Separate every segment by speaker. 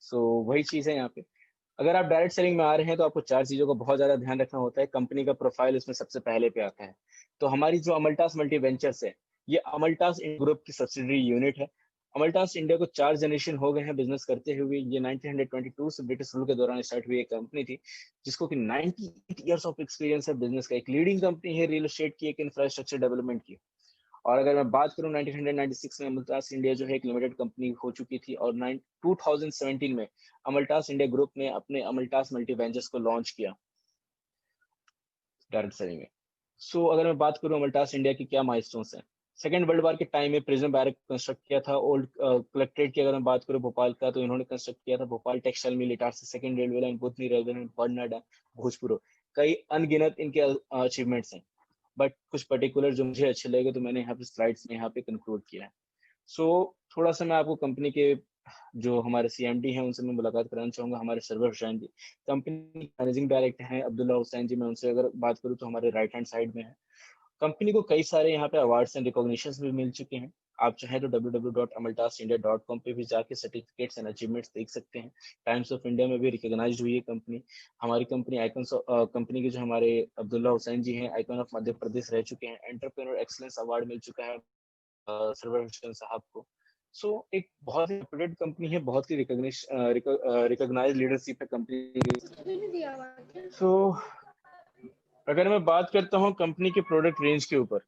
Speaker 1: सो वही चीज़ है यहाँ पे। अगर आप डायरेक्ट सेलिंग में आ रहे हैं तो आपको 4 चीज़ों का बहुत ज़्यादा ध्यान रखना होता है। कंपनी का प्रोफाइल उसमें सबसे पहले पे आता है। तो हमारी जो अमल्टास मल्टी वेंचर्स है, ये अमल्टास ग्रुप की सब्सिडियरी यूनिट है। अमल्टास इंडिया को 4 जनरेशन हो गए हैं बिज़नेस करते हुए। ये 1922 से ब्रिटिश रूल के दौरान स्टार्ट हुई एक कंपनी थी, जिसको कि 98 इयर्स ऑफ एक्सपीरियंस है बिज़नेस का। एक लीडिंग कंपनी है रियल एस्टेट की, एक इंफ्रास्ट्रक्चर डेवलपमेंट की। और अगर मैं बात करूं 1996 में अमल्टास इंडिया जो है एक लिमिटेड कंपनी हो चुकी थी, और 2017 में अमल्टास इंडिया ग्रुप ने अपने अमल्टास मल्टी वेंचर्स को लॉन्च किया डायरेक्ट सेलिंग में। सो अगर मैं बात करूं अमल्टास इंडिया की क्या माइलस्टोन्स हैं, सेकेंड वर्ल्ड वॉर के टाइम में प्रिज्म बैरक कंस्ट्रक्ट किया था। ओल्ड कलेक्ट्रेट की अगर मैं बात करूं भोपाल का, तो इन्होंने कंस्ट्रक्ट किया था। Bhopal textile mill, Itarsi second railway line, Budhni railway line, Patna dam, Bhojpur. कई अनगिनत इनके अचीवमेंट्स हैं, बट कुछ पर्टिकुलर जो मुझे अच्छे लगे तो मैंने यहाँ पे स्लाइड्स में यहाँ पे कंक्लूड किया है। सो थोड़ा सा मैं आपको कंपनी के जो हमारे सीएमडी हैं उनसे मैं मुलाकात कराना चाहूंगा। हमारे सरवर हुसैन जी कंपनी मैनेजिंग डायरेक्टर हैं। अब्दुल्ला हुसैन जी, मैं उनसे अगर बात करूँ तो हमारे राइट हैंड साइड में है। कंपनी को कई सारे यहाँ पे अवार्ड्स एंड रिकॉग्निशंस भी मिल चुके हैं। आप चाहें तो www.amaltasindia.com पे भी जाके सर्टिफिकेट्स एंड अचीवमेंट्स देख सकते हैं। टाइम्स ऑफ इंडिया में भी रिकॉग्नाइज्ड हुई है कंपनी। हमारी कंपनी आइकन कंपनी के जो हमारे अब्दुल्ला हुसैन जी हैं, आइकन ऑफ मध्य प्रदेश रह चुके हैं। एंटरप्रेन्योर एक्सलेंस अवार्ड मिल चुका है सरवर हुसैन साहब को। सो एक बहुत ही रेप्यूटेड कंपनी है, बहुत ही रिकॉग्नाइज्ड लीडरशिप है कंपनी। सो अगर मैं बात करता हूँ कंपनी के प्रोडक्ट रेंज के ऊपर,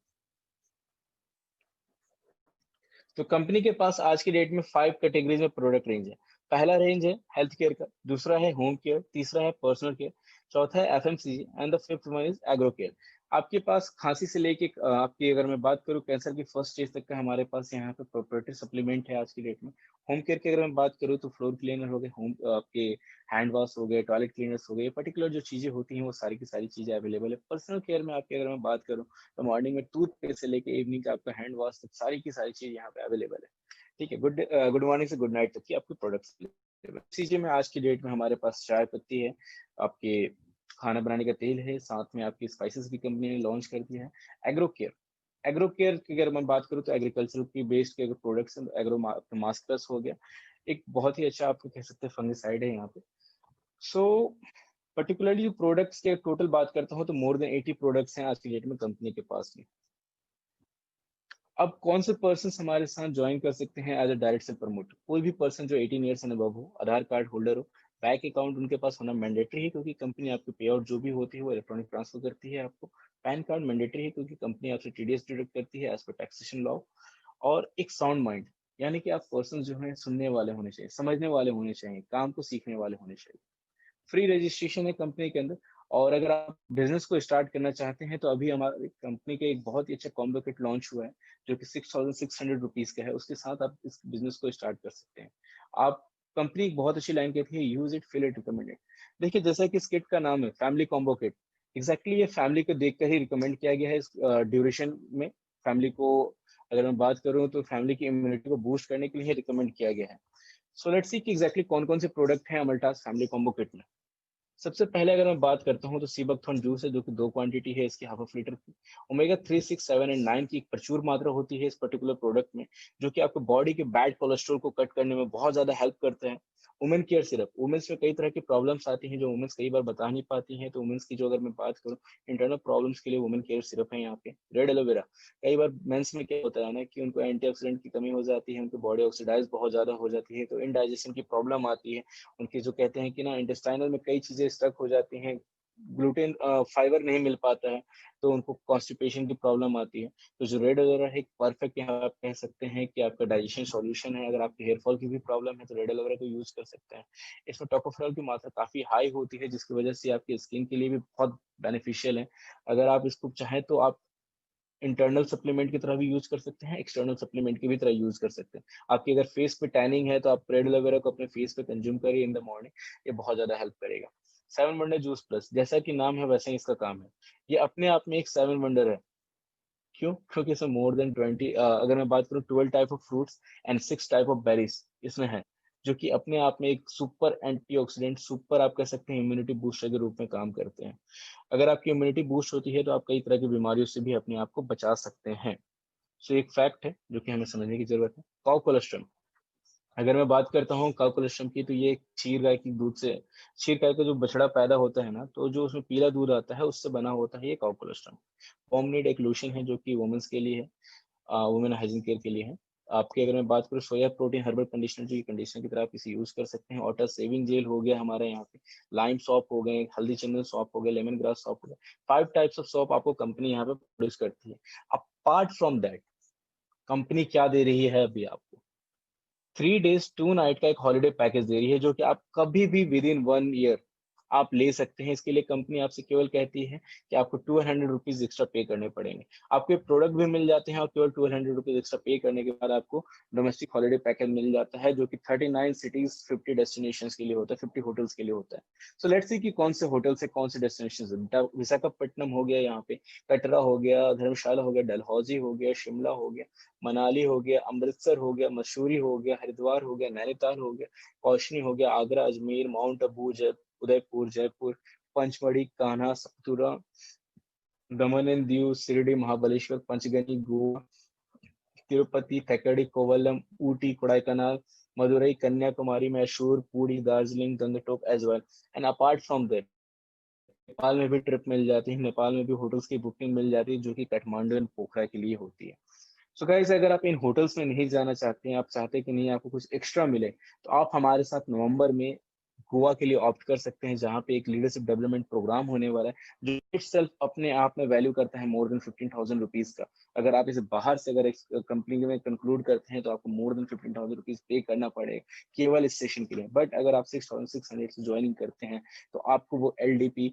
Speaker 1: तो कंपनी के पास आज की डेट में 5 कैटेगरीज में प्रोडक्ट रेंज है। पहला रेंज है हेल्थ केयर का, दूसरा है होम केयर, तीसरा है पर्सनल केयर, चौथा है FMCG and the fifth one is agro care. आपके पास खांसी से लेके आपकी अगर मैं बात करूं कैंसर की फर्स्ट स्टेज तक का हमारे पास यहाँ पे प्रोप्राइटरी सप्लीमेंट है आज की डेट में। होम केयर की अगर मैं बात करूँ तो फ्लोर क्लीनर हो गए, होम आपके हैंड वॉश हो गए, टॉयलेट क्लीनर्स हो गए, पर्टिकुलर जो चीजें होती हैं वो सारी की सारी चीजें अवेलेबल है। पर्सनल केयर में आपकी अगर मैं बात करूँ तो मॉर्निंग में टूथपेस्ट से लेके इवनिंग का आपका हैंड वॉश तक सारी की सारी चीज यहाँ पे अवेलेबल है। ठीक है, गुड मॉर्निंग से गुड नाइट तक की आपके प्रोडक्ट्स चीजें में आज की डेट में हमारे पास चाय पत्ती है, आपके खाना बनाने का तेल है, साथ में आपकी स्पाइसेस भी कंपनी ने लॉन्च कर दिया है। एग्रो केयर, एग्रो केयर की अगर मैं बात करूँ तो एग्रीकल्चर की बेस्ड के प्रोडक्ट्स एग्रो मास्कर्स हो गया, एक बहुत ही अच्छा आपको कह सकते हैं फंगिसाइड है यहाँ पे। सो पर्टिकुलरली जो प्रोडक्ट्स के टोटल बात करता हूँ तो मोर देन 80 प्रोडक्ट्स हैं आज की डेट में कंपनी के पास में। अब कौन से पर्सन हमारे साथ ज्वाइन कर सकते हैं as a direct sale promoter? कोई भी पर्सन जो 18 ईयर्स एंड अबव हो, आधार कार्ड होल्डर हो, बैंक अकाउंट उनके पास होना मैंडेटरी है क्योंकि कंपनी आपकी पे आउट जो भी होती है वो इलेक्ट्रॉनिक ट्रांसफर करती है आपको। पैन कार्ड मैंडेटरी है क्योंकि कंपनी आपसे टीडीएस डिडक्ट करती है एज पर टैक्सेशन लॉ। और एक साउंड माइंड, यानी कि आप पर्सन जो है सुनने वाले होने चाहिए, समझने वाले होने चाहिए, काम को सीखने वाले होने चाहिए। फ्री रजिस्ट्रेशन है कंपनी के अंदर। और अगर आप बिजनेस को स्टार्ट करना चाहते हैं तो अभी हमारी कंपनी के एक बहुत ही अच्छा कॉम्बो किट लॉन्च हुआ है जो कि 6,600 रुपीज का है। उसके साथ आप इस बिजनेस को स्टार्ट कर सकते हैं। आप कंपनी एक बहुत अच्छी लाइन कहती है, use it feel it recommended. देखिए जैसा कि इस किट का नाम है फैमिली कॉम्बो किट, एग्जैक्टली ये फैमिली को देखकर ही रिकमेंड किया गया है इस ड्यूरेशन में। फैमिली को अगर मैं बात करूं तो फैमिली की इम्यूनिटी को बूस्ट करने के लिए रिकमेंड किया गया है। सो लेट्स सी कि एग्जैक्टली कौन कौन से प्रोडक्ट हैं अमल्टास फैमिली कॉम्बो किट में। सबसे पहले अगर मैं बात करता हूँ तो सीबकथॉर्न जूस है जो कि 2 क्वांटिटी है इसकी, हाफ ऑफ लीटर की। ओमेगा 3, 6, 7 एंड 9 की एक प्रचुर मात्रा होती है इस पर्टिकुलर प्रोडक्ट में, जो कि आपको बॉडी के बैड कोलेस्ट्रॉल को कट करने में बहुत ज्यादा हेल्प करते हैं। वुमेन केयर सिरप, वुमेन्स में कई तरह की प्रॉब्लम्स आती हैं जो वुमेन्स कई बार बता नहीं पाती हैं, तो वुमेन्स की जो अगर मैं बात करूँ इंटरनल प्रॉब्लम्स के लिए वुमेन केयर सिरप है यहाँ पे। रेड एलोवेरा, कई बार मेंस में क्या होता है ना कि उनको एंटीऑक्सीडेंट की कमी हो जाती है, उनकी बॉडी ऑक्सीडाइज बहुत ज्यादा हो जाती है, तो इनडाइजेशन की प्रॉब्लम आती है। उनकी जो कहते हैं कि ना इंटेस्टाइनल में कई चीजें स्टक हो जाती हैं, ग्लूटेन फाइबर नहीं मिल पाता है, तो उनको कॉन्स्टिपेशन की प्रॉब्लम आती है। तो जो रेड एलोवेरा है एक परफेक्ट यहाँ आप कह सकते हैं कि आपका डाइजेशन सॉल्यूशन है। अगर आपके हेयर फॉल की भी प्रॉब्लम है तो रेड एलोवेरा को यूज कर सकते हैं। इसमें टोकोफेरॉल की मात्रा काफी हाई होती है जिसकी वजह से आपकी स्किन के लिए भी बहुत बेनिफिशियल है। अगर आप इसको चाहें तो आप इंटरनल सप्लीमेंट की तरह भी यूज कर सकते हैं, एक्सटर्नल सप्लीमेंट की भी तरह यूज कर सकते हैं। आपकी अगर फेस पे टैनिंग है तो आप रेड एलोवेरा को अपने फेस पे कंज्यूम करिए इन द मॉर्निंग, ये बहुत ज्यादा हेल्प करेगा। 7 वंडर जूस प्लस, जैसा कि नाम है वैसे ही इसका काम है। ये अपने आप में एक 7 वंडर है। क्यों? क्योंकि इसमें मोर देन 20 अगर मैं बात करूँ 12 type of fruits and 6 type of berries इसमें है, जो कि अपने आप में एक सुपर एंटीऑक्सीडेंट, सुपर आप कह सकते हैं इम्यूनिटी बूस्टर के रूप में काम करते हैं। अगर आपकी इम्यूनिटी बूस्ट होती है तो आप कई तरह की बीमारियों से भी अपने आप को बचा सकते हैं। सो एक फैक्ट है जो कि हमें समझने की जरूरत है। काउ कोलेस्ट्रॉल, अगर मैं बात करता हूँ काउ कोलेस्ट्रम की, तो ये क्षीर गाय की दूध से, क्षीर गाय का जो बछड़ा पैदा होता है ना, तो जो उसमें पीला दूध आता है उससे बना होता है ये काउ कोलेस्ट्रम। पॉमनीड एक लोशन है जो कि वुमेन्स के लिए है, वुमेन हाइजीन केयर के लिए है। आपकी अगर मैं बात करूँ सोया प्रोटीन हर्बल कंडीशनर, जो कंडीशनर की तरह आप इसे यूज कर सकते हैं। वाटर सेविंग जेल हो गया हमारे यहाँ पे, लाइम सॉप हो गए, हल्दी चंदन सॉप हो गया, लेमन ग्रास सॉप हो गया। 5 टाइप्स ऑफ सॉप आपको कंपनी यहाँ पे प्रोड्यूस करती है। अपार्ट फ्रॉम दैट, कंपनी क्या दे रही है अभी आपको, 3 days 2 night का एक हॉलिडे पैकेज दे रही है, जो कि आप कभी भी विद इन 1 year आप ले सकते हैं। इसके लिए कंपनी आपसे केवल कहती है कि आपको 200 रुपीज एक्स्ट्रा पे करने पड़ेंगे। आपके प्रोडक्ट भी मिल जाते हैं और केवल 200 रुपीज एक्स्ट्रा पे करने के बाद आपको डोमेस्टिक हॉलिडे पैकेज मिल जाता है, जो कि 39 cities 50 destinations के लिए होता है, 50 होटल्स के लिए होता है। सो लेट्स सी कि कौन से होटल से कौन से डेस्टिनेशन है। विशाखापट्टनम हो गया, यहाँ पे कटरा हो गया, धर्मशाला हो गया, डलहौजी हो गया, शिमला हो गया, मनाली हो गया, अमृतसर हो गया, मसूरी हो गया, हरिद्वार हो गया, नैनीताल हो गया, कौशनी हो गया, Agra, Ajmer, Mount Abu, Udaipur, Jaipur, Pachmarhi, Kanha, Satpura, Daman and Diu, Shirdi, Mahabaleshwar, Panchgani, Goa, Tirupati, Thekkady, Kovalam, Ooty, Kodaikanal, Madurai, Kanyakumari, Mysore, Puri, Darjeeling, Gangtok as well. And apart from that, Nepal में भी ट्रिप मिल जाती है, नेपाल में भी होटल्स की बुकिंग मिल जाती है, जो कि काठमांडू एंड पोखरा के लिए होती है। सो गाइस, अगर आप इन होटल्स में नहीं जाना चाहते हैं, आप चाहते हैं कि नहीं आपको कुछ एक्स्ट्रा मिले, तो आप हमारे साथ नवंबर में गोवा के लिए ऑप्ट कर सकते हैं, जहाँ पे एक लीडरशिप डेवलपमेंट प्रोग्राम होने वाला है, जो इटसेल्फ अपने आप में वैल्यू करता है मोर देन 15,000 रुपीज का। अगर आप इसे बाहर से अगर कंपनी में कंक्लूड करते हैं, तो आपको मोर देन 15,000 रुपीज पे करना पड़ेगा केवल इस सेशन के लिए। बट अगर आप 6,600 से ज्वाइनिंग करते हैं, तो आपको वो LDP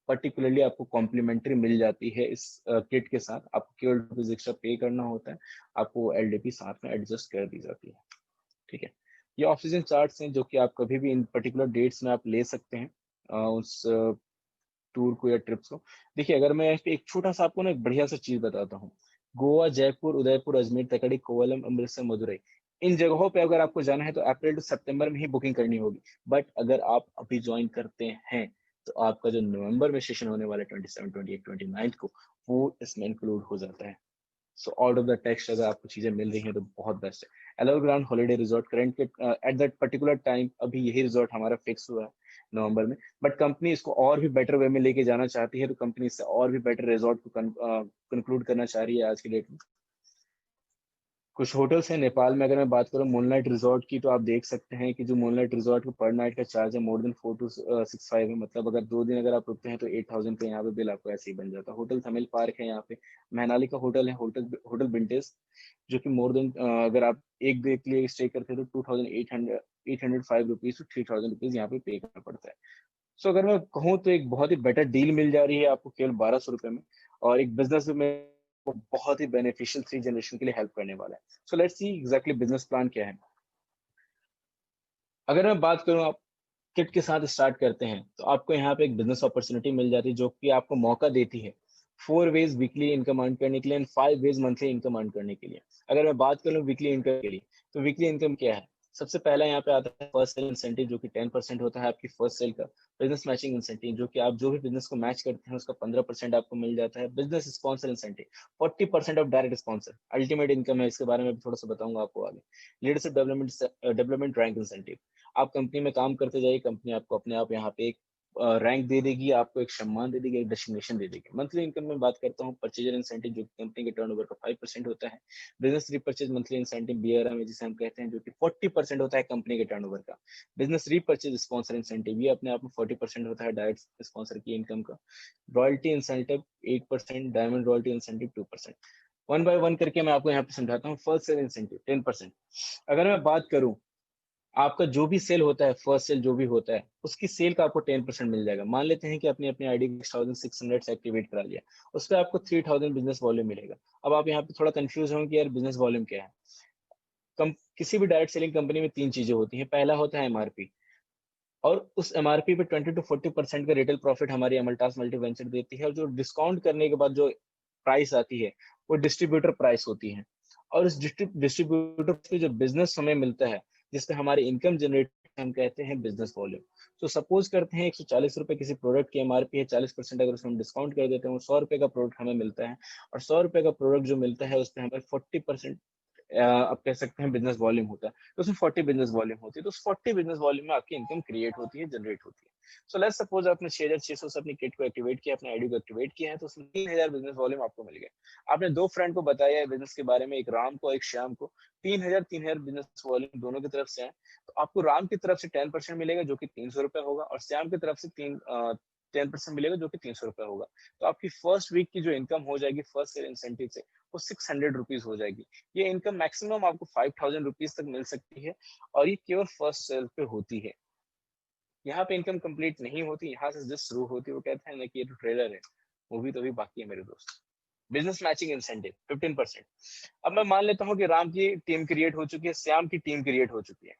Speaker 1: पर्टिकुलरली आपको कॉम्प्लीमेंट्री मिल जाती है। इस किट के साथ आपको केवल रुपीज एक्स्ट्रा पे करना होता है, आपको LDP साथ में एडजस्ट कर दी जाती है। ठीक है, ये ऑक्सीजन चार्ट्स हैं जो कि आप कभी भी इन पर्टिकुलर डेट्स में आप ले सकते हैं उस टूर को या ट्रिप्स को। देखिए, अगर मैं इस पे एक छोटा सा आपको ना एक बढ़िया सा चीज बताता हूँ, गोवा, जयपुर, उदयपुर, अजमेर, तकड़ी, कोवलम, अमृतसर, मदुरई, इन जगहों पे अगर आपको जाना है तो अप्रैल टू सितंबर में ही बुकिंग करनी होगी। बट अगर आप अभी ज्वाइन करते हैं, तो आपका जो नवंबर में सेशन होने वाला है 27, 28, 29 को, वो इसमें इंक्लूड हो जाता है। So out of the text अगर आपको चीजें मिल रही हैं तो बहुत बेस्ट है। एलोर ग्रांड हॉलिडे रिजॉर्ट करंट के एट दैट पर्टिकुलर टाइम अभी यही रिजॉर्ट हमारा फिक्स हुआ है नवंबर में। बट कंपनी इसको और भी बेटर वे में लेके जाना चाहती है, तो कंपनी इससे और भी बेटर रिजॉर्ट को कंक्लूड करना चाह रही है आज की डेट में। कुछ होटल्स हैं नेपाल में, अगर मैं बात करूँ मूनलाइट रिजॉर्ट की, तो आप देख सकते हैं कि जो मूनलाइट रिजॉर्ट को पर नाइट का चार्ज है मोर देन 4 to 6 5 है। मतलब अगर 2 दिन अगर आप रुकते हैं तो 8,000 पे यहाँ पे बिल आपको ऐसे ही बन जाता है। होटल थमिल पार्क है यहाँ पे, मैनाली का होटल है, होटल होटल विंटेज, जो कि मोर देन अगर आप एक डे के लिए स्टे करते हैं तो 2,805 रुपीज टू 3,000 रुपीज यहाँ पे पे करना पड़ता है। सो अगर मैं कहूँ तो एक बहुत ही बेटर डील मिल जा रही है आपको केवल 1,200 रुपए में, और एक बिजनेस में वो बहुत ही बेनिफिशियल 3 जनरेशन के लिए हेल्प करने वाला है। So let's see exactly business plan क्या है। अगर मैं बात करूँ, आप किट के साथ स्टार्ट करते हैं, तो आपको यहाँ पे एक बिजनेस अपॉर्चुनिटी मिल जाती है, जो कि आपको मौका देती है 4 ways वीकली इनकम अर्न करने के लिए and 5 ways monthly income earn करने के लिए। अगर मैं बात करूँ वीकली इनकम के लिए, तो वीकली इनकम क्या है? सबसे पहला यहाँ पे आता है फर्स्ट सेल इंसेंटिव, जो कि 10% होता है आपकी फर्स्ट सेल का। बिजनेस मैचिंग इंसेंटिव, जो कि आप जो भी बिजनेस को मैच करते हैं उसका 15% आपको मिल जाता है। Business sponsor incentive, 40% of direct sponsor. Ultimate income है, इसके बारे में भी थोड़ा सा बताऊंगा आपको आगे। लीडरशिप डेवलपमेंट रैंक इंसेंटिव, आप कंपनी में काम करते जाइए, कंपनी आपको अपने आप यहाँ पे एक रैंक दे देगी, आपको एक सम्मान दे देगी, एक डेस्टिनेशन दे देगी। मंथली इनकम में बात करता हूँ, परचेजर इंसेंटिव, जो कंपनी के टर्नओवर का 5% होता है। Business repurchase monthly incentive, BRM जिसे हम कहते हैं, जो कि 40% होता है कंपनी के टर्नओवर का। बिजनेस रिपर्चेज स्पॉन्सर इंसेंटिव, ये अपने आप में 40% होता है डायरेक्ट स्पॉन्सर की इनकम का। Royalty incentive 8%, diamond royalty incentive 2%। One by one करके मैं आपको यहाँ पे समझाता हूँ। First sale incentive 10%। अगर मैं बात करूँ, आपका जो भी सेल होता है, फर्स्ट सेल जो भी होता है, उसकी सेल का आपको 10% मिल जाएगा। मान लेते हैं कि अपनी अपनी आईडी 6,600 से एक्टिवेट करा लिया, उस पर आपको 3,000 बिजनेस वॉल्यूम मिलेगा। अब आप यहाँ पे थोड़ा कंफ्यूज होंगे कि यार बिजनेस वॉल्यूम क्या है। किसी भी डायरेक्ट सेलिंग कंपनी में 3 चीजें होती हैं। पहला होता है MRP, और उस MRP पे 20 to 40% का रिटेल प्रॉफिट हमारी अमलटास मल्टी वेंचर देती है, और जो डिस्काउंट करने के बाद जो प्राइस आती है वो डिस्ट्रीब्यूटर प्राइस होती है। और उस डिस्ट्रीब्यूटर पे जो बिजनेस हमें मिलता है, जिसपे हमारी इनकम जनरेट, हम कहते हैं बिजनेस वॉल्यूम। तो सपोज करते हैं 140 रुपए किसी प्रोडक्ट की MRP है, 40% अगर उसमें हम डिस्काउंट कर देते हैं, वो 100 रुपए का प्रोडक्ट हमें मिलता है। और 100 रुपए का प्रोडक्ट जो मिलता है, उस पर हमें 40% आप कह सकते हैं बिजनेस वॉल्यूम होता है, तो उसमें 40 बिजनेस वॉल्यूम होती है, तो उस 40 बिजनेस वॉल्यूम में आपकी इनकम क्रिएट होती है, जनरेट होती है। सो लेट्स सपोज आपने 6600 से अपनी किट को एक्टिवेट किया, अपने आईडी को एक्टिवेट किया है, तो उसमें 3000 बिजनेस वॉल्यूम आपको मिल गया। आपने दो फ्रेंड को बताया है बिजनेस के बारे में, एक राम को एक श्याम को, 3000 बिजनेस वॉल्यूम दोनों की तरफ से है, तो आपको राम की तरफ से 10% मिलेगा जो कि 300 रुपए होगा, और श्याम की तरफ से 10% मिलेगा जो कि 300 रुपए होगा। तो आपकी फर्स्ट वीक की जो इनकम हो जाएगी फर्स्ट सेल इंसेंटिव से, वो 600 रुपीज हो जाएगी। ये इनकम मैक्सिमम आपको 5000 रुपीज तक मिल सकती है, और ये केवल फर्स्ट सेल पे होती है। यहाँ पे इनकम कंप्लीट नहीं होती, यहाँ से जस्ट शुरू होती है। वो कहते हैं ना कि ये तो ट्रेलर है, मूवी तो अभी बाकी है मेरे दोस्त। Business matching incentive 15%। अब मैं मान लेता हूँ कि राम की टीम क्रिएट हो चुकी है, श्याम की टीम क्रिएट हो चुकी है।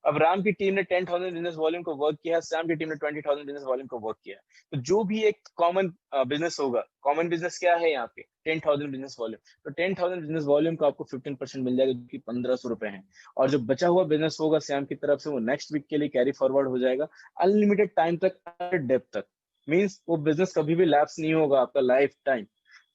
Speaker 1: अब राम की टीम ने 10,000 बिजनेस वॉल्यूम को वर्क किया, श्याम की टीम ने 20,000 बिजनेस वॉल्यूम को वर्क किया। तो जो भी एक कॉमन बिजनेस होगा, कॉमन बिजनेस क्या है यहाँ पे, 10,000 बिजनेस वॉल्यूम, तो 10,000 बिजनेस वॉल्यूम को आपको 15% मिल जाएगा जो कि 1500 रुपए है। और जो बचा हुआ बिजनेस होगा श्याम की तरफ से, वो नेक्स्ट वीक के लिए कैरी फॉरवर्ड हो जाएगा अनलिमिटेड टाइम तक, डेप्थ तक। मीन्स वो बिजनेस कभी भी लैप्स नहीं होगा आपका लाइफ टाइम।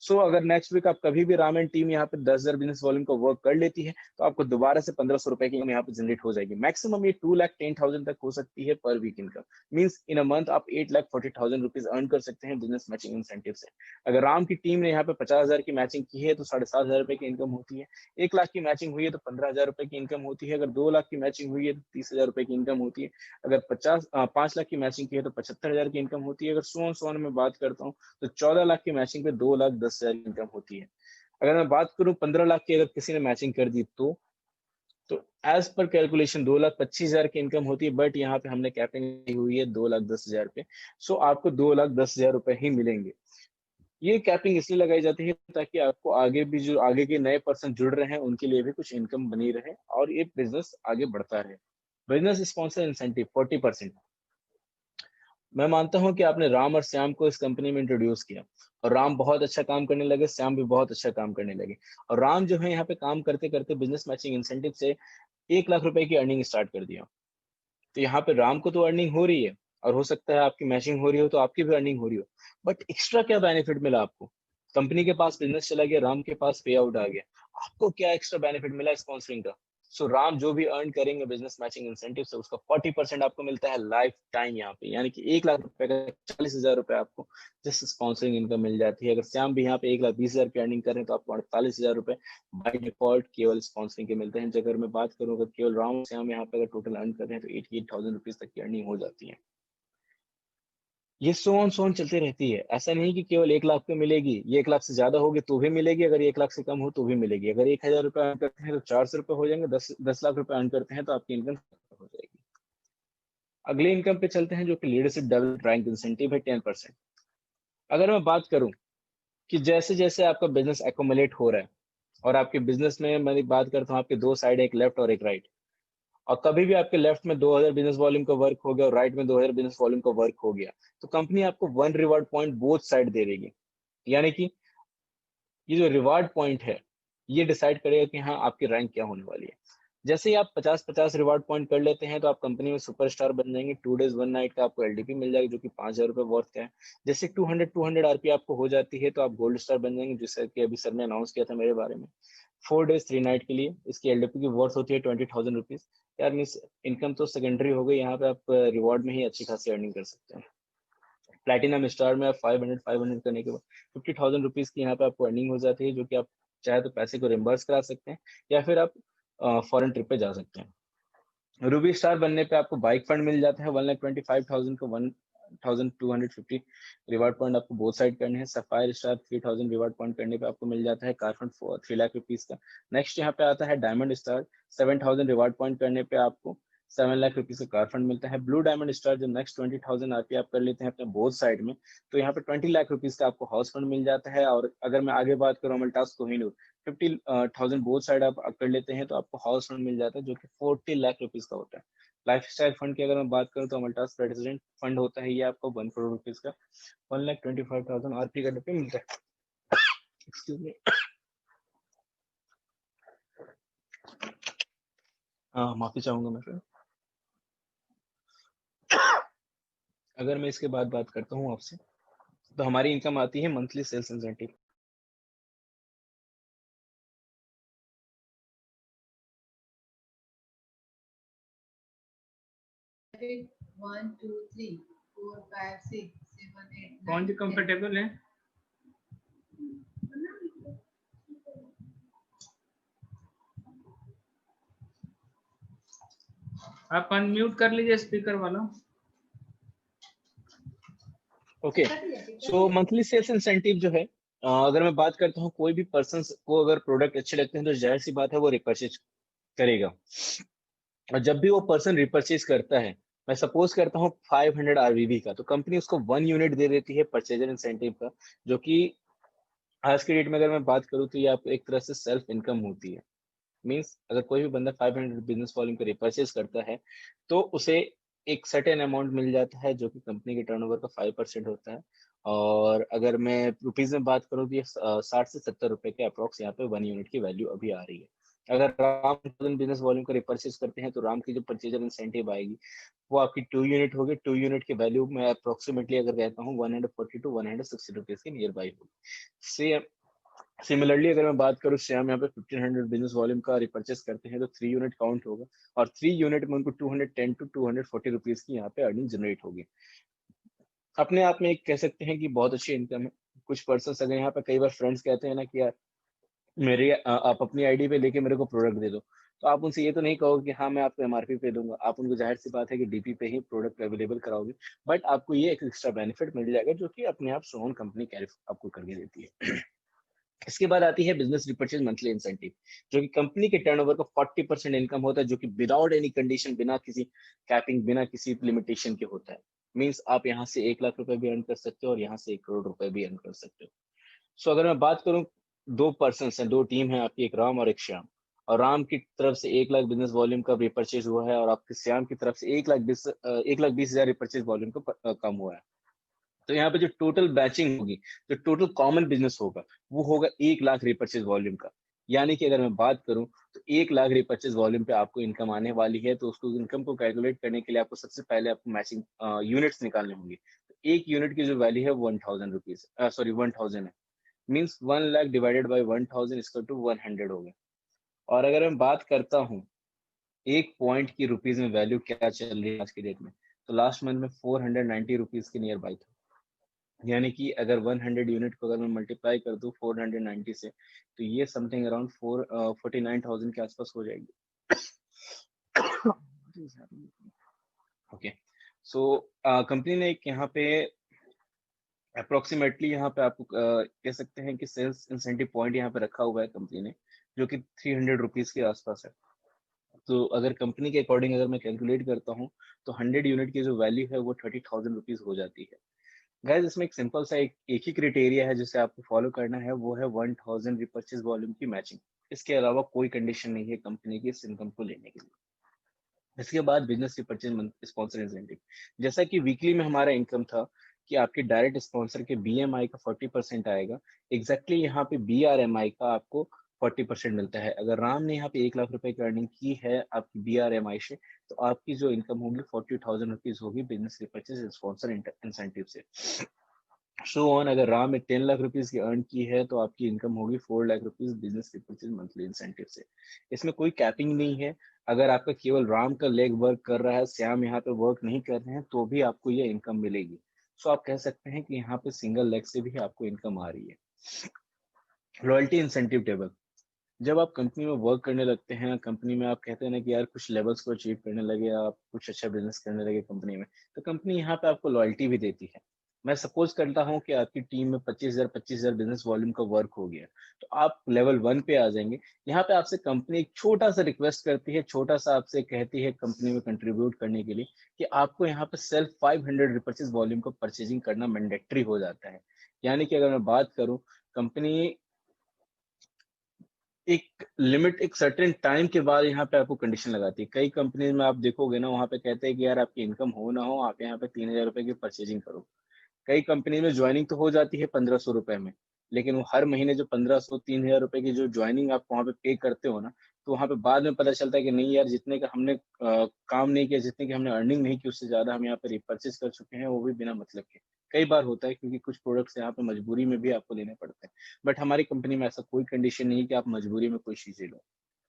Speaker 1: सो अगर नेक्स्ट वीक आप कभी भी राम एंड टीम यहाँ पे 10,000 बिजनेस वॉल्यूम को वर्क कर लेती है, तो आपको दोबारा से 1500 रुपए की इनकम यहाँ पे जनरेट हो जाएगी। मैक्सिमम ये 2,10,000 तक हो सकती है पर week income. Means in a month आप 8,40,000 रुपीज अर्न कर सकते हैं बिजनेस मैचिंग इंसेंटिव से। अगर राम की टीम ने यहाँ पे 50,000 की मैचिंग की है तो 7,500 रुपए की इनकम होती है। 1 लाख की मैचिंग हुई है तो 15,000 रुपए की इनकम होती है। अगर 2 लाख की मैचिंग हुई है तो 30,000 रुपए की इनकम होती है। अगर 5 लाख की मैचिंग की है तो 75,000 की इनकम होती है। अगर सोन में बात करता हूँ तो 14 लाख की मैचिंग पे 2,10,000 की इनकम होती है। अगर मैं बात करूं 15 लाख की, अगर किसी ने मैचिंग कर दी तो एज पर कैलकुलेशन 2,25,000 की इनकम होती है, बट यहाँ पे हमने कैपिंग की हुई है 2,10,000 पे। सो आपको 2,10,000 रुपए ही मिलेंगे। ये कैपिंग इसलिए लगाई जाती है ताकि आपको आगे भी जो आगे के नए पर्सन जुड़ रहे हैं उनके लिए भी कुछ इनकम बनी रहे और ये बिजनेस आगे बढ़ता रहे। Business sponsor incentive 40%। मैं मानता हूं कि आपने राम और श्याम को इस कंपनी में इंट्रोड्यूस किया, और राम बहुत अच्छा काम करने लगे, श्याम भी बहुत अच्छा काम करने लगे। और राम जो है यहाँ पे काम करते करते बिजनेस मैचिंग इंसेंटिव से 1 लाख रुपए की अर्निंग स्टार्ट कर दिया। तो यहाँ पे राम को तो अर्निंग हो रही है, और हो सकता है आपकी मैचिंग हो रही हो तो आपकी भी अर्निंग हो रही हो, बट एक्स्ट्रा क्या बेनिफिट मिला आपको? कंपनी के पास बिजनेस चला गया, राम के पास पे आउट आ गया, आपको क्या एक्स्ट्रा बेनिफिट मिला स्पॉन्सरिंग का? सो राम जो भी अर्न करेंगे बिजनेस मैचिंग इंसेंटिव से, उसका 40% आपको मिलता है लाइफ टाइम यहाँ पे। यानी कि 1 लाख रुपए का 40,000 रुपए आपको जस्ट स्पॉन्सरिंग इनकम मिल जाती है। अगर श्याम भी यहाँ पे 1,20,000 की अर्निंग करें तो आपको 48,000 रुपए बाय डिफॉल्ट केवल स्पॉन्सरिंग के मिलते हैं। अगर मैं बात करूँ अगर केवल राम श्याम यहाँ पे अगर टोटल अर्न कर रहे हैं तो 88,000 रुपीज तक की अर्निंग हो जाती है। ये सोन चलती रहती है। ऐसा नहीं कि केवल 1 लाख पे मिलेगी, ये 1 लाख से ज्यादा होगी तो भी मिलेगी, अगर 1 लाख से कम हो तो भी मिलेगी। अगर 1,000 रुपए अर्न करते हैं तो 400 रुपए हो जाएंगे, 10 लाख रुपए अर्न करते हैं तो आपकी इनकम हो जाएगी। अगले इनकम पे चलते हैं जो कि लीडरशिप डेवलपमेंट रैंक इंसेंटिव है 10%। अगर मैं बात करूं कि जैसे जैसे आपका बिजनेस एकोमुलेट हो रहा है, और आपके बिजनेस में मैं बात करता हूँ आपके दो साइड, एक लेफ्ट और एक राइट, और कभी भी आपके लेफ्ट में 2,000 बिजनेस वॉल्यूम का वर्क हो गया और राइट में 2,000 बिजनेस वॉल्यूम का वर्क हो गया, तो कंपनी आपको 1 रिवॉर्ड पॉइंट बोथ साइड दे देगी। यानी कि ये जो रिवार्ड पॉइंट है ये डिसाइड करेगा कि हाँ आपकी रैंक क्या होने वाली है। जैसे ही आप 50-50 रिवार्ड पॉइंट कर लेते हैं तो आप कंपनी में सुपरस्टार बन जाएंगे। 2 डेज 1 नाइट का आपको एलडीपी मिल जाएगी जो कि 5,000 रुपए वर्थ का है। जैसे 200 आरपी आपको हो जाती है तो आप गोल्ड स्टार बन जाएंगे, जैसे कि अभी सर ने अनाउंस किया था मेरे बारे में। 4 डेज 3 नाइट के लिए इसकी एलडीपी की वर्थ होती है 20,000 रुपीज। यार मीन्स इनकम तो सेकेंडरी हो गई, यहाँ पे आप रिवॉर्ड में ही अच्छी खासी अर्निंग कर सकते हैं। प्लेटिनम स्टार में आप 500 करने के बाद 50,000 रुपीज की यहाँ पे आपको अर्निंग हो जाती है, जो कि आप चाहे तो पैसे को रिम्बर्स करा सकते हैं या फिर आप फॉरेन ट्रिप पे जा सकते हैं। रूबी स्टार बनने पे आपको बाइक फंड मिल जाता है 1,25,000 को 1,250 रिवार्ड पॉइंट आपको बोथ साइड करने हैं। सफायर स्टार 3,000 रिवार्ड पॉइंट करने पे आपको मिल जाता है कार फंड 3 लाख रुपीज का। नेक्स्ट यहाँ पे आता है डायमंड स्टार, 7,000 रिवार्ड पॉइंट करने पे आपको 7 लाख रुपीज का कार फंड मिलता है। ब्लू डायमंड स्टार जब नेक्स्ट 20,000 आरपी आप कर लेते हैं अपने बोथ साइड में, तो यहाँ पे 20 लाख रुपीज का आपको हाउस फंड मिल जाता है। और अगर मैं आगे बात करूँ अमलटास कोहिनूर, 50,000 बोथ साइड आप कर लेते हैं तो आपको हाउस फंड मिल जाता है जो कि 40 लाख रुपीज का होता है। लाइफ स्टाइल फंड की अगर मैं बात करूँ तो अमलटास प्रेसिडेंट फंड होता है, ये आपको 1 करोड़ रुपीज का 1,25,000 आरपी करने पे मिलता है। एक्सक्यूज मी, हाँ माफी चाहूंगा मैं फिर। अगर मैं इसके बाद बात करता हूँ आपसे, तो हमारी इनकम आती है मंथली सेल्स इंसेंटिव।
Speaker 2: 1 2 3 4 5 6 7 8
Speaker 3: कौन सी कंफर्टेबल है? आप अनम्यूट कर लीजिए स्पीकर वाला।
Speaker 1: Okay, so monthly sales incentive जो है, अगर मैं बात करता हूँ, कोई भी पर्सन को अगर प्रोडक्ट अच्छे लगते हैं तो जाहिर सी बात है वो रिपर्चेज करेगा। और जब भी वो पर्सन रिपर्चेज करता है, मैं सपोज करता हूँ 500 आरवीवी का, तो कंपनी उसको 1 यूनिट दे देती है परचेजर इंसेंटिव का, जो कि आज के डेट में अगर मैं बात करूँ तो ये आपको एक तरह से सेल्फ इनकम होती है। मीन्स अगर कोई भी बंदा 500 बिजनेस वॉल्यूम पे रिपर्चेज करता है तो उसे एक सर्टेन अमाउंट मिल जाता है जो कि कंपनी के टर्नओवर का 5% होता है। और अगर मैं रुपीज में बात करूँ तो ये 60 से 70 रुपए के अप्रॉक्स यहाँ पे 1 यूनिट की वैल्यू अभी आ रही है। अगर राम बिजनेस वॉल्यूम का रिपर्चेज करते हैं तो राम की जो परचेजर इंसेंटिव आएगी वो आपकी 2 यूनिट होगी। 2 यूनिट की वैल्यू मैं अप्रोक्सीमेटली अगर कहता हूँ 140 टू 160 रुपीज के नियर बाई होगी। सिमिलरली अगर मैं बात करूँ, श्याम यहाँ पे 1500 बिजनेस वॉल्यूम का रिपर्चेस करते हैं तो 3 यूनिट काउंट होगा, और 3 यूनिट में उनको 210 टू 240 रुपीज की यहाँ पे अर्निंग जनरेट होगी। अपने आप में एक कह सकते हैं कि बहुत अच्छी इनकम है। कुछ पर्सन अगर यहाँ पे कई बार फ्रेंड्स कहते हैं ना कि यार मेरे आप अपनी आईडी पे लेके मेरे को प्रोडक्ट दे दो, तो आप उनसे ये तो नहीं कहोगे कि हाँ मैं आपको एमआरपी पे दूंगा, आप उनको जाहिर सी बात है कि डीपी पे ही प्रोडक्ट अवेलेबल कराओगे, बट आपको ये एक एक्स्ट्रा बेनिफिट मिल जाएगा जो कि अपने आप सोन कंपनी कैरी आपको करके देती है। इसके बाद आती है बिजनेस रिपर्चेज मंथली इंसेंटिव, जो कि कंपनी के टर्नओवर का 40% इनकम होता है, जो कि विदाउट एनी कंडीशन, बिना किसी कैपिंग, बिना किसी लिमिटेशन के होता है। मींस आप यहाँ से 1 लाख रुपए भी अर्न कर सकते हो और यहाँ से 1 करोड़ रुपए भी अर्न कर सकते हो। सो अगर मैं बात करूँ, दो पर्सन हैं, दो टीम है आपकी, एक राम और एक श्याम। और राम की तरफ से 1 लाख बिजनेस वॉल्यूम का रिपर्चेज हुआ है और आपके श्याम की तरफ से 1 लाख 20 हजार रिपर्चेज वॉल्यूम का कम हुआ है। तो यहाँ पे जो टोटल बैचिंग होगी, जो टोटल कॉमन बिजनेस होगा, वो होगा 1 लाख रिपर्चेज वॉल्यूम का। यानी कि अगर मैं बात करूं तो 1 लाख रिपर्चेज वॉल्यूम पे आपको इनकम आने वाली है। तो उसको इनकम को कैलकुलेट करने के लिए आपको सबसे पहले आपको मैचिंग यूनिट्स निकालने होंगे। तो एक यूनिट की जो वैल्यू है 1000 रुपीज, सॉरी 1000 है। मीन्स 1 लाख डिवाइडेड बाई 1000 इसका टू 100 हो गया। और अगर मैं बात करता हूँ एक पॉइंट की रुपीज में वैल्यू क्या चल रही है आज की डेट में, तो लास्ट मंथ में 490 रुपीज के नियर बाई था। यानी कि अगर 100 यूनिट को अगर मैं मल्टीप्लाई कर दूं 490 से, तो ये समथिंग अराउंड 49,000 के आसपास हो जाएगी। ओके, सो कंपनी ने एक यहाँ पे अप्रोक्सीमेटली यहाँ पे आपको कह सकते हैं कि सेल्स इंसेंटिव पॉइंट यहाँ पे रखा हुआ है कंपनी ने, जो कि 300 रुपीज के आसपास है। तो अगर कंपनी के अकॉर्डिंग अगर मैं कैलकुलेट करता हूँ तो 100 यूनिट की जो वैल्यू है वो 30,000 रुपीज हो जाती है। गाइस, इसमें एक सिंपल सा एक ही क्राइटेरिया है जिसे आपको फॉलो करना है, वो है 1000 रिपर्चेज वॉल्यूम की मैचिंग। इसके अलावा कोई कंडीशन नहीं है कंपनी की इस इनकम को लेने के लिए। इसके बाद बिजनेस रिपर्चेज स्पॉन्सर इंसेंटिव, जैसा कि वीकली में हमारा इनकम था कि आपके डायरेक्ट स्पॉन्सर के बीएमआई का 40% आएगा, एग्जैक्टली यहाँ पे बीआरएमआई का आपको 40% मिलता है। अगर राम ने यहाँ पे 1 लाख रुपए की अर्निंग की है आपकी बीआरएमआई से, तो आपकी जो इनकम होगी 40,000 रुपीज होगी बिजनेस रिपर्चेज स्पॉन्सर इंसेंटिव से। शो ऑन, अगर राम ने 10 लाख रुपीज की अर्न की है तो आपकी इनकम होगी 4 lakh rupees business repurchase monthly incentive से। इसमें कोई कैपिंग नहीं है। अगर आपका केवल राम का लेग वर्क कर रहा है, श्याम यहाँ पे वर्क नहीं कर रहे हैं, तो भी आपको ये इनकम मिलेगी। सो आप कह सकते हैं कि यहाँ पे सिंगल लेग से भी आपको इनकम आ रही है। लॉयल्टी इंसेंटिव टेबल, जब आप कंपनी में वर्क करने लगते हैं, कंपनी में आप कहते हैं ना कि यार कुछ लेवल्स को अचीव करने लगे, आप कुछ अच्छा बिजनेस करने लगे कंपनी में, तो कंपनी यहाँ पे आपको लॉयल्टी भी देती है। मैं सपोज करता हूँ कि आपकी टीम में 25,000 बिजनेस वॉल्यूम का वर्क हो गया, तो आप लेवल 1 पे आ जाएंगे। यहाँ पे आपसे कंपनी एक छोटा सा रिक्वेस्ट करती है, छोटा सा आपसे कहती है कंपनी में कंट्रीब्यूट करने के लिए, कि आपको यहाँ पे सेल्फ 500 रिपर्चेज वॉल्यूम का परचेजिंग करना मैंडेटरी हो जाता है। यानी कि अगर मैं बात करूँ, कंपनी एक लिमिट, एक सर्टेन टाइम के बाद यहाँ पे आपको कंडीशन लगाती है। कई कंपनी में आप देखोगे ना, वहाँ पे कहते हैं कि यार आपकी इनकम हो ना हो, आप यहाँ पे 3,000 रुपए की परचेजिंग करो। कई कंपनी में ज्वाइनिंग तो हो जाती है 1,500 रुपए में, लेकिन वो हर महीने जो 1,500 3,000 रुपए की जो ज्वाइनिंग आप वहाँ पे पे करते हो ना, तो वहाँ पे बाद में पता चलता है कि नहीं यार, जितने का हमने काम नहीं किया, जितने की हमने अर्निंग नहीं की, उससे ज्यादा हम यहाँ पे रिपर्चेज कर चुके हैं, वो भी बिना मतलब के। कई बार होता है क्योंकि कुछ प्रोडक्ट्स यहाँ पे मजबूरी में भी आपको लेने पड़ते हैं, बट हमारी कंपनी में ऐसा कोई कंडीशन नहीं है कि आप मजबूरी में कोई चीजें लो।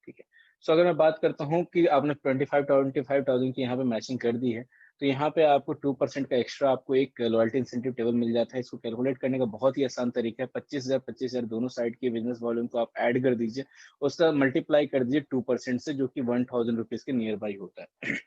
Speaker 1: ठीक है, सो अगर मैं बात करता हूँ कि आपने 25,000 की यहाँ पे मैचिंग कर दी है, तो यहाँ पे आपको 2% का एक्स्ट्रा आपको एक लॉयल्टी इंसेंटिव टेबल मिल जाता है। इसको कैलकुलेट करने का बहुत ही आसान तरीका है। 25,000 दोनों साइड के बिजनेस वॉल्यूम को आप ऐड कर दीजिए, उसका मल्टीप्लाई कर दीजिए 2% से, जो कि 1,000 रुपीज के नियर बाई होता है।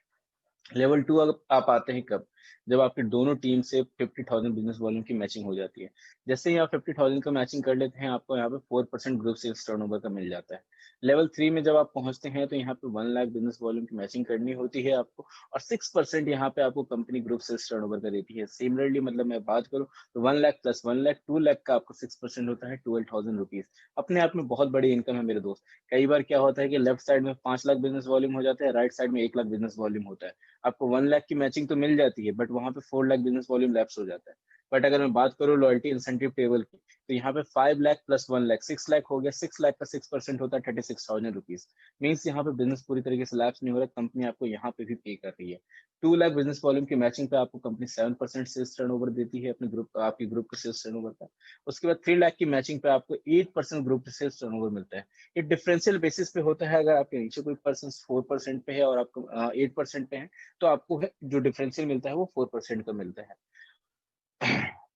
Speaker 1: लेवल 2 अगर आप आते हैं कब, जब आपके दोनों टीम से 50,000 बिजनेस वॉल्यूम की मैचिंग हो जाती है। जैसे ही आप 50,000 का मैचिंग कर लेते हैं, आपको यहाँ पे 4% ग्रुप सेल्स टर्नओवर का मिल जाता है। लेवल 3 में जब आप पहुंचते हैं, तो यहाँ पे 1 लाख बिजनेस वॉल्यूम की मैचिंग करनी होती है आपको, और 6% यहाँ पे आपको कंपनी ग्रुप सेल्स टर्नओवर का देती है। सिमिलरली मतलब मैं बात करूँ तो 1 लाख प्लस 1 लाख 2 लाख का आपको 6% होता है, 12,000 रुपीज। अपने आप में बहुत बड़ी इनकम है मेरे दोस्त। कई बार क्या होता है कि लेफ्ट साइड में 5 लाख बिजनेस वॉल्यूम हो जाता है, राइट साइड में 1 लाख बिजनेस वॉल्यूम होता है। आपको 1 लाख की मैचिंग तो मिल जाती है, बट वहां पे 4 लाख बिजनेस वॉल्यूम लैप्स हो जाता है। बट अगर मैं बात करूँ लॉयल्टी इंसेंटिव टेबल की, तो यहाँ पे 5 लाख प्लस 1 लाख 6 लाख हो गया। 6 लाख का 6% होता है 36,000 रुपीज। मीन्स यहाँ पे बिजनेस पूरी तरीके से लैप्स नहीं हो रहा, कंपनी आपको यहाँ पे भी पे कर रही है। 2 लाख बिजनेस वॉल्यूम की मैचिंग पे आपको कंपनी 7% सेल्स टर्नओवर देती है अपने ग्रुप, आपकी ग्रुप के सेल्स टर्नओवर का। उसके बाद 3 लाख की मैचिंग पे आपको 8% ग्रुप सेल्स टर्नओवर मिलता है। ये डिफरेंशियल बेसिस पे होता है। अगर आपके नीचे कोई पर्सन 4% पे है और आपको 8% पे है, तो आपको जो डिफरेंशियल मिलता है वो 4% का मिलता है।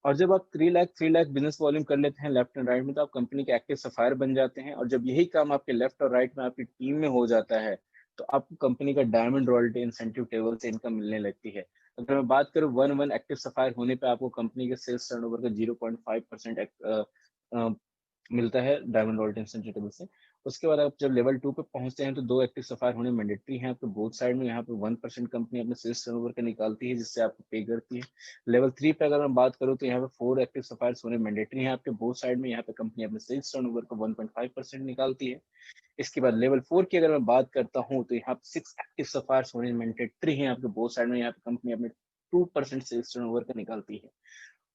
Speaker 1: और जब आप 3 लाख बिजनेस वॉल्यूम कर लेते हैं लेफ्ट एंड राइट में, तो आप कंपनी के एक्टिव सफायर बन जाते हैं। और जब यही काम आपके लेफ्ट और राइट में आपकी टीम में हो जाता है, तो आपको कंपनी का डायमंड रॉयल्टी इंसेंटिव टेबल से इनकम मिलने लगती है। अगर मैं बात करूँ 1 एक्टिव सफायर होने पे आपको कंपनी के सेल्स टर्नओवर का 0.5% मिलता है डायमंड रॉयल्टी इंसेंटिव टेबल से। उसके बाद आप जब लेवल 2 पे पहुंचते हैं, तो 2 एक्टिव सफायर होने मैंडेटरी है आपको बोथ साइड में। यहाँ पे 1% कंपनी अपने सेल्स टर्नओवर का निकालती है, जिससे आपको पे करती है। लेवल 3 पे अगर मैं बात करूँ, तो यहाँ पे 4 एक्टिव सफायर्स होने मैंडेटरी है आपके बोथ साइड में। यहाँ पे कंपनी अपने सेल्स टर्नओवर का 1.5% निकालती है। इसके बाद लेवल 4 की अगर मैं बात करता हूँ, तो यहाँ पे 6 एक्टिव सफायर्स होने मैंडेटरी है आपके बोथ साइड में। यहाँ पे कंपनी अपने 2% सेल्स टर्नओवर का निकालती है।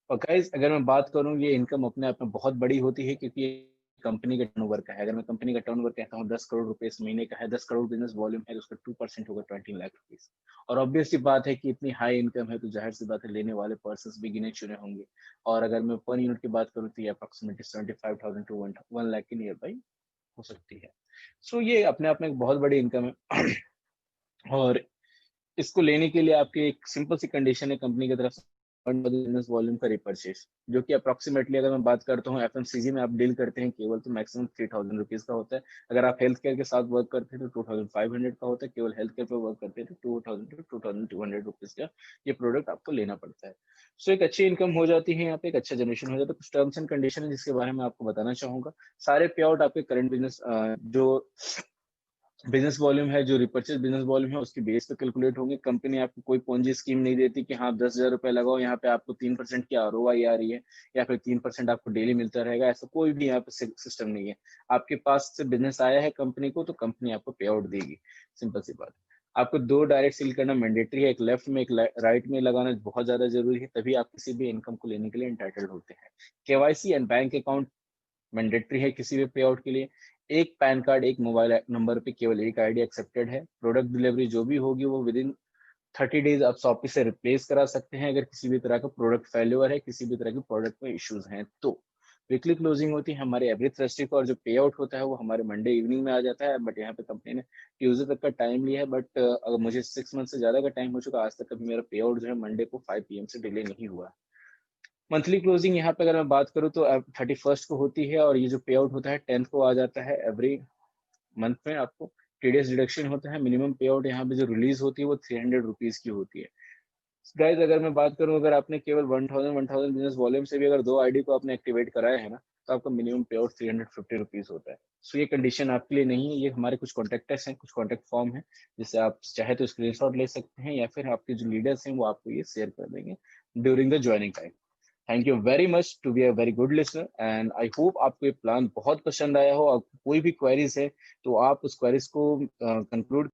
Speaker 1: और गाइस अगर मैं बात करूं, ये इनकम अपने आप में बहुत बड़ी होती है, क्योंकि ये कंपनी के टर्नओवर का है। अगर मैं कंपनी का टर्नओवर कहता हूँ 10 करोड़ रुपए इस महीने का है, 10 करोड़ बिजनेस वॉल्यूम है, तो उसका 2% होगा 20 लाख रुपीज। और ऑब्वियस सी बात है कि इतनी हाई इनकम है, तो जाहिर सी बात है लेने वाले पर्सन भी गिने चुने होंगे। और अगर मैं पर यूनिट की बात करूँ, तो ये अप्रोक्सीमेटली 75,000 टू 1 लाख के नियर बाई हो सकती है। सो ये अपने आप में एक बहुत बड़ी इनकम है। और इसको लेने के लिए आपकी एक सिंपल सी कंडीशन है कंपनी की तरफ से, बिजनेस वॉल्यूम का रिपर्चेस, जो कि अप्रोक्सीमेटली अगर मैं बात करता हूँ एफएमसीजी में आप डील करते हैं केवल, तो मैक्सिमम 3,000 रुपीज का होता है। अगर आप हेल्थ केयर के साथ वर्क करते हैं तो 2,500 का होता है। केवल हेल्थ केयर पे वर्क करते हैं तो 2,000 टू 2,200 रुपीज का ये प्रोडक्ट आपको लेना पड़ता है। सो एक अच्छी इनकम हो जाती है यहाँ पे, एक अच्छा जनरेशन हो जाता है। कुछ टर्म्स एंड कंडीशन है जिसके बारे में आपको बताना चाहूंगा। सारे पे आउट आपके करंट बिजनेस जो बिजनेस वॉल्यूम है, जो रिपर्चेज बिजनेस वॉल्यूम है, उसकी बेस पे कैलकुलेट होंगे। कंपनी आपको कोई पोंजी स्कीम नहीं देती कि हाँ 10,000 रुपए लगाओ, यहाँ पे आपको 3% की आरओआई आ रही है, या फिर 3% आपको डेली मिलता रहेगा। ऐसा कोई भी यहाँ पे सिस्टम नहीं है। आपके पास से बिजनेस आया है कंपनी को, तो कंपनी आपको पे आउट देगी। सिंपल सी बात। आपको 2 डायरेक्ट सील करना मैंडेटरी है, एक लेफ्ट में एक राइट में लगाना बहुत ज्यादा जरूरी है, तभी आप किसी भी इनकम को लेने के लिए इंटाइटल्ड होते हैं। KYC and bank account mandatory है किसी भी पे आउट के लिए। एक पैन कार्ड, एक मोबाइल नंबर पे केवल एक आईडी एक्सेप्टेड है। प्रोडक्ट डिलीवरी जो भी होगी वो विद इन 30 डेज आप शॉपी से रिप्लेस करा सकते हैं, अगर किसी भी तरह का प्रोडक्ट फेल्यूर है, किसी भी तरह के प्रोडक्ट में इश्यूज हैं तो। वीकली क्लोजिंग होती है हमारे एवरी थर्सडे को, और जो पे आउट होता है वो हमारे मंडे इवनिंग में आ जाता है। बट यहाँ पे कंपनी ने ट्यूजडे तक का टाइम लिया है, बट अगर मुझे 6 मंथ से ज्यादा का टाइम हो चुका, आज तक कभी मेरा पे आउट जो है मंडे को 5 PM से डिले नहीं हुआ। मंथली क्लोजिंग यहाँ पे अगर मैं बात करूँ तो 31st को होती है, और ये जो पे आउट होता है 10th को आ जाता है। एवरी मंथ में आपको टीडीएस डिडक्शन होता है। मिनिमम पे आउट यहाँ पे जो रिलीज होती है वो 300 रुपीज की होती है। गाइज अगर मैं बात करूँ, अगर आपने केवल 1,000 बिजनेस वॉल्यूम से भी अगर 2 आईडी को आपने एक्टिवेट कराया है ना, तो आपका मिनिमम पे आउट 350 रुपीज होता है। सो ये कंडीशन आपके लिए नहीं है, ये हमारे कुछ कॉन्टेक्टर्स हैं, कुछ कॉन्टेक्ट फॉर्म है, जिससे आप चाहे तो स्क्रीनशॉट ले सकते हैं, या फिर आपके जो लीडर्स हैं वो आपको ये शेयर कर देंगे during the joining time. Thank you very much to be a very good listener, and I hope आपको ये प्लान बहुत पसंद आया हो। आपको कोई भी क्वेरीज है तो आप उस क्वेरीज को कंक्लूड